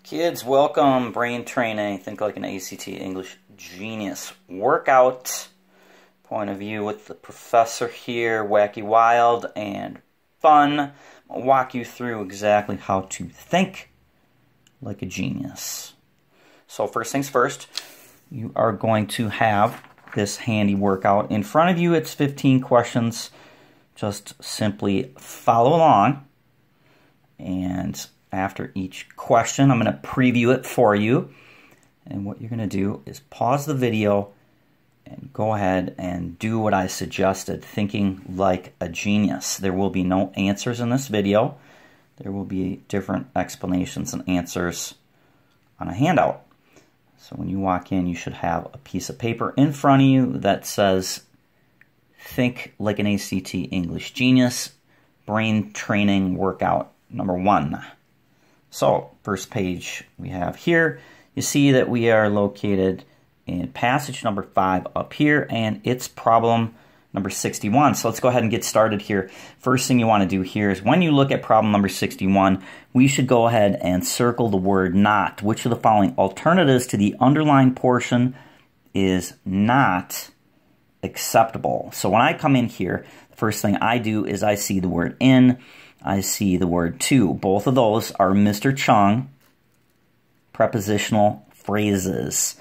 Kids, welcome. Brain training. Think like an ACT English genius. Workout point of view with the professor here. Wacky, wild, and fun. I'll walk you through exactly how to think like a genius. So first things first, you are going to have this handy workout in front of you. It's 15 questions. Just simply follow along, and after each question, I'm going to preview it for you. And what you're going to do is pause the video and go ahead and do what I suggested, thinking like a genius. There will be no answers in this video. There will be different explanations and answers on a handout. So when you walk in, you should have a piece of paper in front of you that says, think like an ACT English genius, brain training workout number 1. So, first page we have here, you see that we are located in passage number 5 up here, and it's problem number 61. So let's go ahead and get started here. First thing you want to do here is when you look at problem number 61, we should go ahead and circle the word not. Which of the following alternatives to the underlined portion is not acceptable? So when I come in here, the first thing I do is I see the word in, I see the word to. Both of those are Mr. Chung prepositional phrases.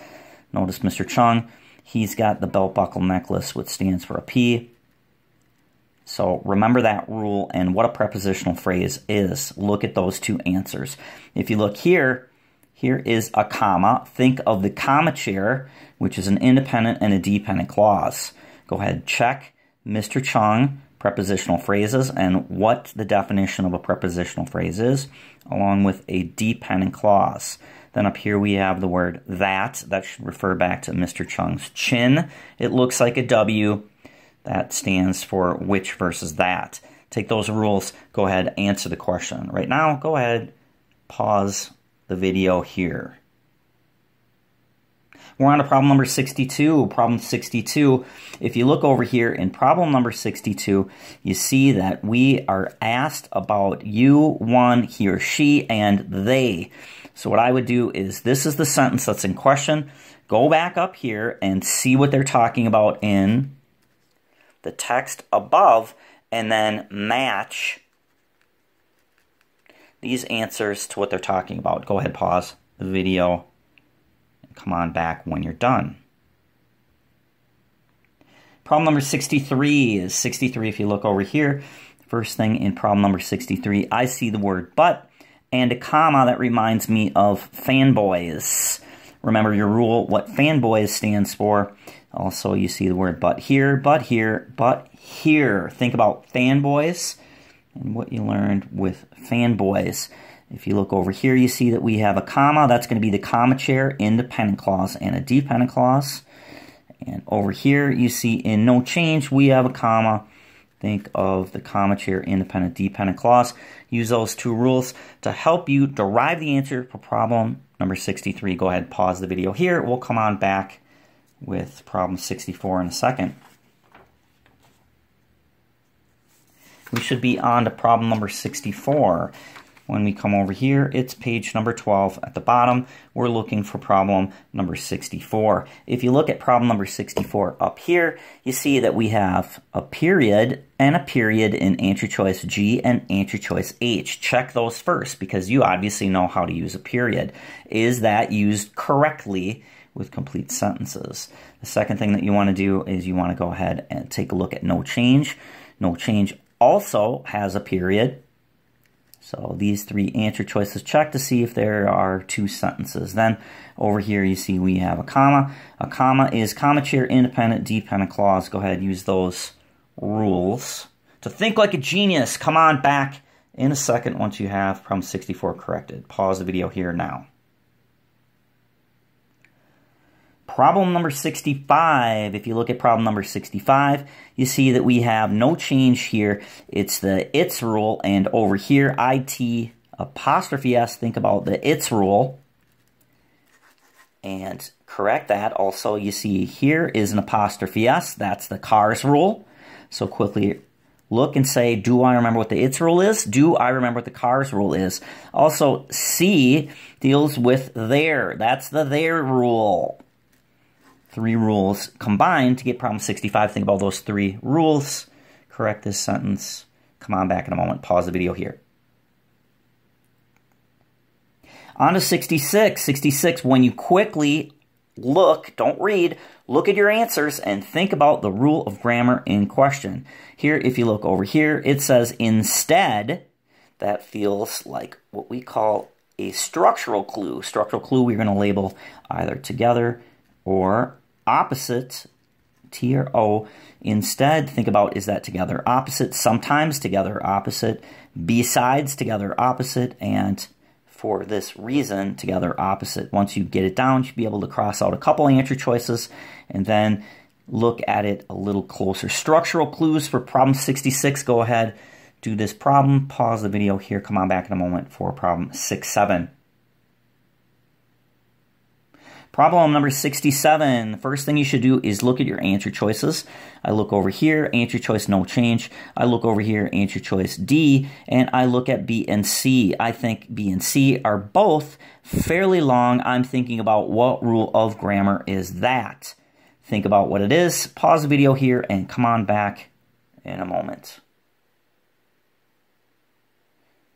Notice Mr. Chung, he's got the belt buckle necklace, which stands for a P. So remember that rule and what a prepositional phrase is. Look at those two answers. If you look here, here is a comma. Think of the comma chair, which is an independent and a dependent clause. Go ahead, check Mr. Chung prepositional phrases and what the definition of a prepositional phrase is, along with a dependent clause. Then up here we have the word that. That should refer back to Mr. Chung's chin. It looks like a W. That stands for which versus that. Take those rules, go ahead, answer the question. Right now, go ahead, pause the video here. We're on to problem number 62. Problem 62, if you look over here in problem number 62, you see that we are asked about you, one, he or she, and they. So what I would do is, this is the sentence that's in question. Go back up here and see what they're talking about in the text above, and then match these answers to what they're talking about. Go ahead, pause the video. Come on back when you're done. Problem number 63 is 63. If you look over here, first thing in problem number 63, I see the word but and a comma that reminds me of fanboys. Remember your rule, what fanboys stands for. Also, you see the word but here, but here, but here. Think about fanboys and what you learned with fanboys. If you look over here, you see that we have a comma. That's going to be the comma chair, independent clause, and a dependent clause. And over here, you see in no change, we have a comma. Think of the comma chair, independent, dependent clause. Use those two rules to help you derive the answer for problem number 63. Go ahead, pause the video here. We'll come on back with problem 64 in a second. We should be on to problem number 64. When we come over here, it's page number 12 at the bottom. We're looking for problem number 64. If you look at problem number 64 up here, you see that we have a period and a period in answer choice G and answer choice H. Check those first because you obviously know how to use a period. Is that used correctly with complete sentences? The second thing that you want to do is you want to go ahead and take a look at no change. No change also has a period. So these three answer choices, check to see if there are two sentences. Then over here you see we have a comma. A comma is comma chair, independent, dependent clause. Go ahead, use those rules to think like a genius. Come on back in a second once you have problem 64 corrected. Pause the video here now. Problem number 65, if you look at problem number 65, you see that we have no change here. It's the it's rule, and over here, IT apostrophe S, think about the it's rule, and correct that. Also, you see here is an apostrophe S, that's the cars rule. So quickly Look and say, do I remember what the its rule is? Do I remember what the cars rule is? Also, C deals with there. That's the there rule. 3 rules combined to get problem 65. Think about those 3 rules. Correct this sentence. Come on back in a moment. Pause the video here. On to 66. 66, when you quickly look, don't read, look at your answers and think about the rule of grammar in question. Here, if you look over here, it says instead. That feels like what we call a structural clue. Structural clue we're going to label either together or opposite, T or O. Instead, think about, is that together, opposite, sometimes together, opposite, besides, together, opposite, and for this reason, together, opposite. Once you get it down, you should be able to cross out a couple answer choices and then look at it a little closer. Structural clues for problem 66. Go ahead, do this problem. Pause the video here. Come on back in a moment for problem 67. Problem number 67. First thing you should do is look at your answer choices. I look over here, answer choice no change. I look over here, answer choice D, and I look at B and C. I think B and C are both fairly long. I'm thinking about what rule of grammar is that. Think about what it is. Pause the video here and come on back in a moment.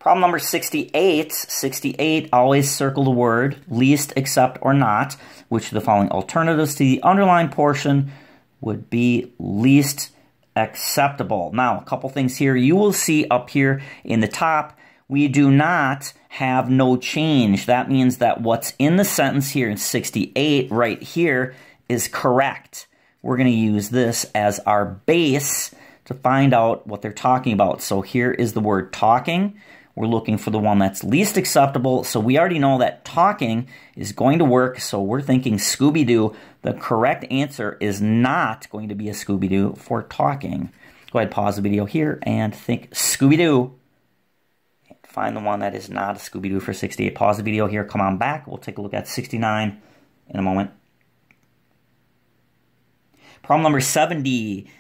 Problem number 68. 68, always circle the word least, except, or not. Which of the following alternatives to the underlined portion would be least acceptable? Now, a couple things here. You will see up here in the top, we do not have no change. That means that what's in the sentence here in 68 right here is correct. We're going to use this as our base to find out what they're talking about. So here is the word talking. We're looking for the one that's least acceptable. So we already know that talking is going to work. So we're thinking Scooby-Doo. The correct answer is not going to be a Scooby-Doo for talking. Go ahead, pause the video here and think Scooby-Doo. Find the one that is not a Scooby-Doo for 68. Pause the video here. Come on back. We'll take a look at 69 in a moment. Problem number 70.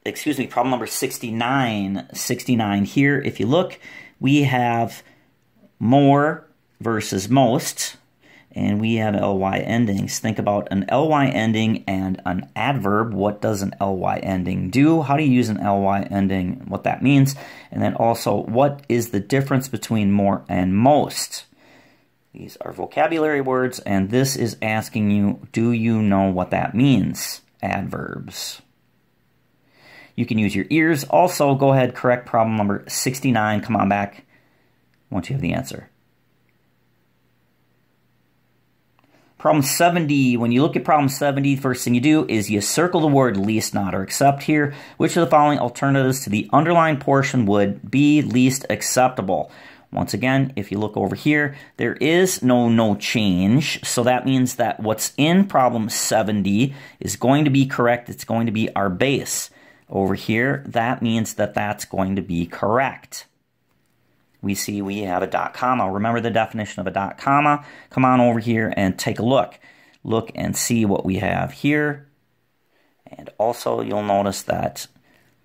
Excuse me, problem number 69. 69 here, if you look, we have more versus most, and we have ly endings. Think about an ly ending and an adverb. What does an ly ending do? How do you use an ly ending? What that means. And then also, what is the difference between more and most? These are vocabulary words, and this is asking you, do you know what that means? Adverbs. You can use your ears. Also, go ahead, correct problem number 69. Come on back once you have the answer. Problem 70. When you look at problem 70, first thing you do is you circle the word least, not, or except here. Which of the following alternatives to the underlined portion would be least acceptable? Once again, if you look over here, there is no change. So that means that what's in problem 70 is going to be correct. It's going to be our base. Over here, that means that that's going to be correct. We see we have a dot comma. Remember the definition of a dot comma? Come on over here and take a look. Look and see what we have here. And also you'll notice that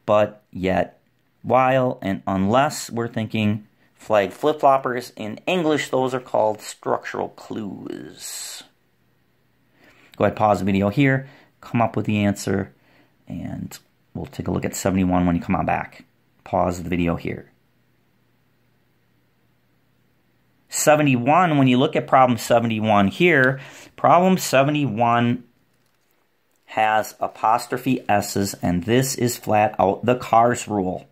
but, yet, while, and unless, we're thinking flag flip-floppers. In English, those are called structural clues. Go ahead, pause the video here, come up with the answer, and we'll take a look at 71 when you come on back. Pause the video here. 71, when you look at problem 71 here, problem 71 has apostrophe S's, and this is flat out the cars rule.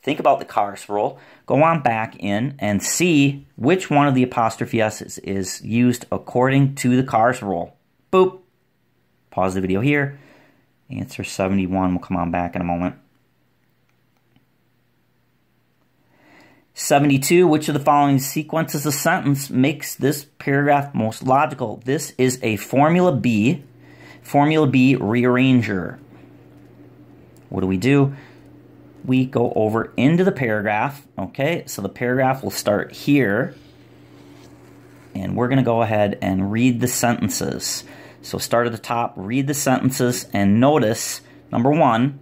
Think about the cars rule. Go on back in and see which one of the apostrophe S's is used according to the cars rule. Boop. Pause the video here. Answer 71. We'll come on back in a moment. 72. Which of the following sequences of sentence makes this paragraph most logical? This is a Formula B rearranger. What do? We go over into the paragraph. Okay, so the paragraph will start here. And we're going to go ahead and read the sentences. So start at the top, read the sentences, and notice, number one,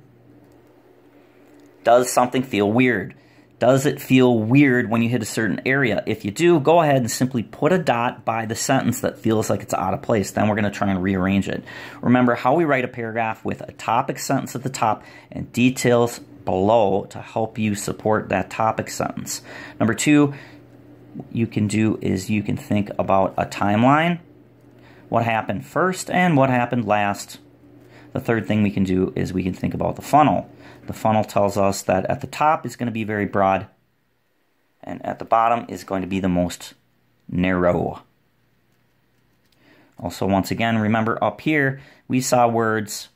Does something feel weird? Does it feel weird when you hit a certain area? If you do, go ahead and simply put a dot by the sentence that feels like it's out of place. Then we're going to try and rearrange it. Remember how we write a paragraph with a topic sentence at the top and details below to help you support that topic sentence. Number two, you can do is you can think about a timeline. What happened first and what happened last. The third thing we can do is we can think about the funnel. The funnel tells us that at the top is going to be very broad, and at the bottom is going to be the most narrow. Also, once again, remember up here, we saw words,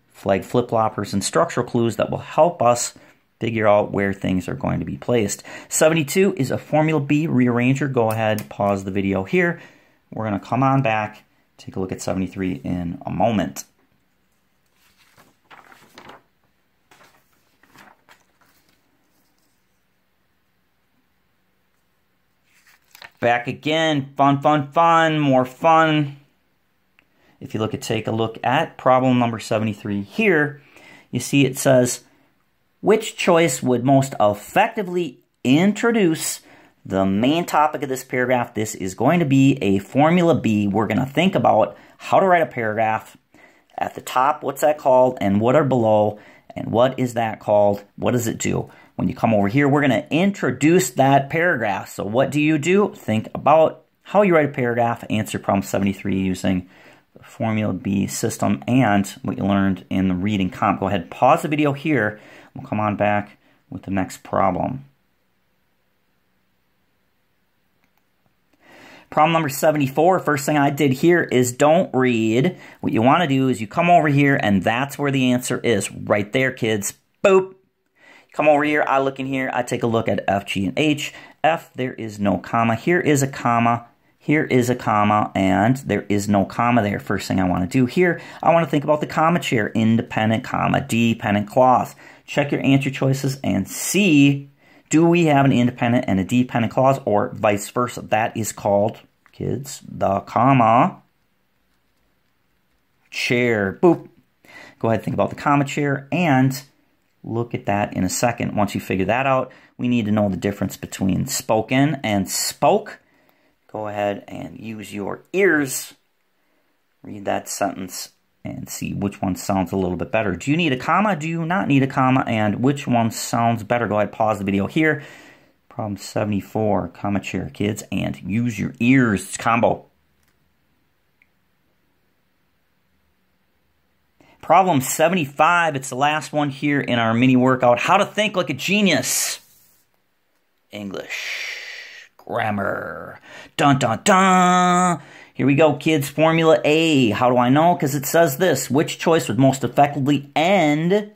flag flip-floppers, and structural clues that will help us figure out where things are going to be placed. 72 is a Formula B rearranger. Go ahead, pause the video here. We're going to come on back, take a look at 73 in a moment. Back again, fun, fun, fun, more fun. If you take a look at problem number 73 here, you see it says, which choice would most effectively introduce the main topic of this paragraph? This is going to be a Formula B. We're going to think about how to write a paragraph. At the top, what's that called? And what are below? And what is that called? What does it do? When you come over here, we're going to introduce that paragraph. So what do? Think about how you write a paragraph. Answer problem 73 using the Formula B system and what you learned in the reading comp. Go ahead, pause the video here. We'll come on back with the next problem. Problem number 74, first thing I did here is don't read. What you want to do is you come over here and that's where the answer is. Right there, kids. Boop. Come over here, I look in here, I take a look at F, G, and H. F, there is no comma. Here is a comma. Here is a comma, and there is no comma there. First thing I want to do here, I want to think about the comma chair. Independent comma, dependent clause. Check your answer choices and see, do we have an independent and a dependent clause, or vice versa? That is called, kids, the comma chair. Boop. Go ahead and think about the comma chair and look at that in a second. Once you figure that out, we need to know the difference between spoken and spoke. Go ahead and use your ears. Read that sentence and see which one sounds a little bit better. Do you need a comma? Do you not need a comma? And which one sounds better? Go ahead, pause the video here. Problem 74, comma chair, kids, and use your ears. It's combo. Problem 75, it's the last one here in our mini workout. How to think like a genius. English. Grammar. Dun, dun, dun. Here we go, kids. Formula A. How do I know? Because it says this. Which choice would most effectively end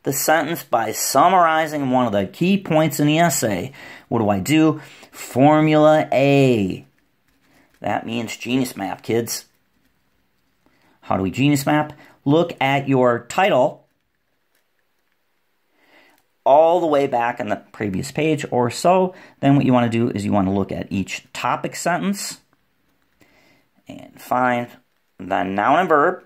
the sentence by summarizing one of the key points in the essay? What do? Formula A. That means genius map, kids. How do we genius map? Look at your title all the way back on the previous page or so. Then what you want to do is you want to look at each topic sentence and find the noun and verb,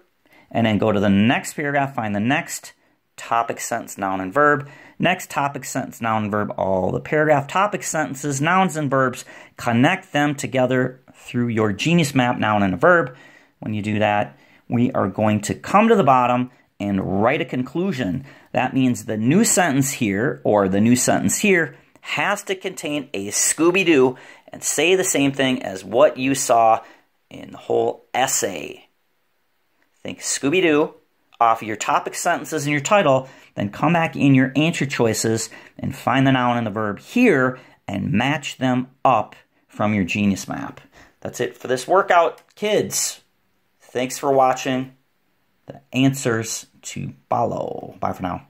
and then go to the next paragraph, find the next topic sentence, noun and verb, next topic sentence, noun and verb, all the paragraph topic sentences, nouns and verbs, connect them together through your genius map, noun and a verb. When you do that, we are going to come to the bottom and write a conclusion. That means the new sentence here, or the new sentence here, has to contain a Scooby-Doo and say the same thing as what you saw in the whole essay. Think Scooby-Doo off of your topic sentences in your title, then come back in your answer choices and find the noun and the verb here and match them up from your genius map. That's it for this workout, kids. Thanks for watching. The answers to follow. Bye for now.